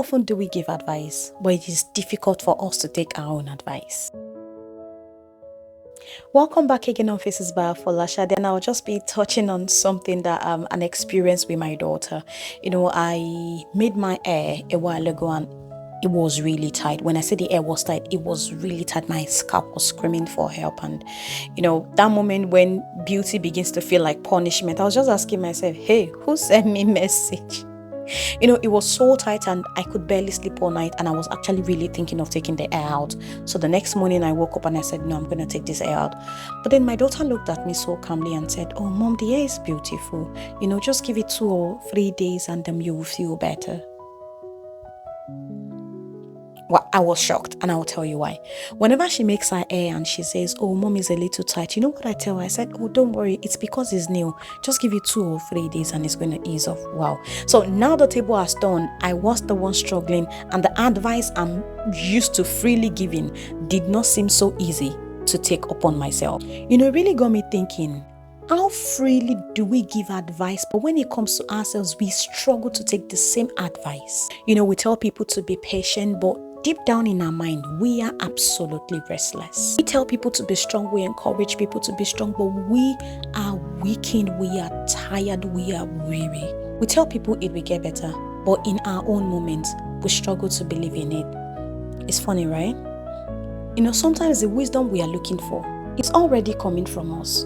often do we give advice, but it is difficult for us to take our own advice? Welcome back again on Faces by Folasha. Then I'll just be touching on something that an experience with my daughter. I made my hair a while ago and it was really tight. When I say the hair was tight, it was really tight. My scalp was screaming for help. And that moment when beauty begins to feel like punishment, I was just asking myself, hey, who sent me message? It was so tight and I could barely sleep all night, and I was actually really thinking of taking the hair out. So the next morning I woke up and I said, no, I'm going to take this hair out. But then my daughter looked at me so calmly and said, oh, mom, the hair is beautiful. Just give it 2 or 3 days and then you will feel better. Well, I was shocked, and I will tell you why. Whenever she makes her hair and she says, oh, mom is a little tight, you know what I tell her? I said, oh, don't worry, it's because it's new. Just give it 2 or 3 days and it's going to ease off. Wow. So now the table has turned. I was the one struggling, and the advice I'm used to freely giving did not seem so easy to take upon myself. It really got me thinking, how freely do we give advice, but when it comes to ourselves, we struggle to take the same advice. We tell people to be patient, but deep down in our mind, we are absolutely restless. We tell people to be strong, we encourage people to be strong, but we are weakened, we are tired, we are weary. We tell people it will get better, but in our own moments, we struggle to believe in it. It's funny, right? Sometimes the wisdom we are looking for, it's already coming from us.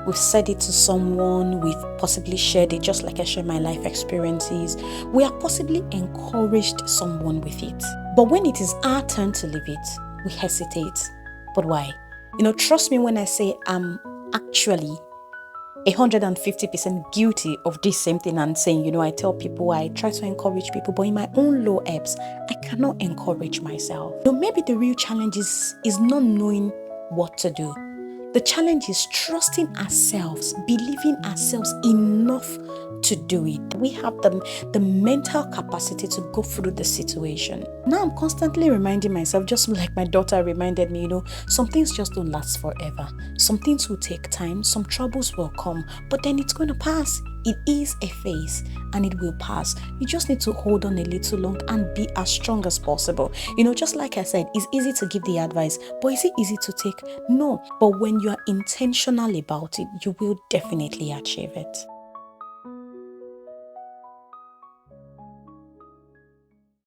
We've said it to someone, we've possibly shared it, just like I share my life experiences. We have possibly encouraged someone with it. But when it is our turn to live it, we hesitate. But why? Trust me when I say I'm actually 150% guilty of this same thing and saying, I tell people, I try to encourage people, but in my own low ebbs, I cannot encourage myself. Maybe the real challenge is not knowing what to do. The challenge is trusting ourselves, believing ourselves enough to do it. We have the mental capacity to go through the situation. Now I'm constantly reminding myself, just like my daughter reminded me, some things just don't last forever. Some things will take time, some troubles will come, but then it's going to pass. It is a phase and it will pass. You just need to hold on a little long and be as strong as possible. Just like I said, it's easy to give the advice, but is it easy to take? No. But when you are intentional about it, you will definitely achieve it.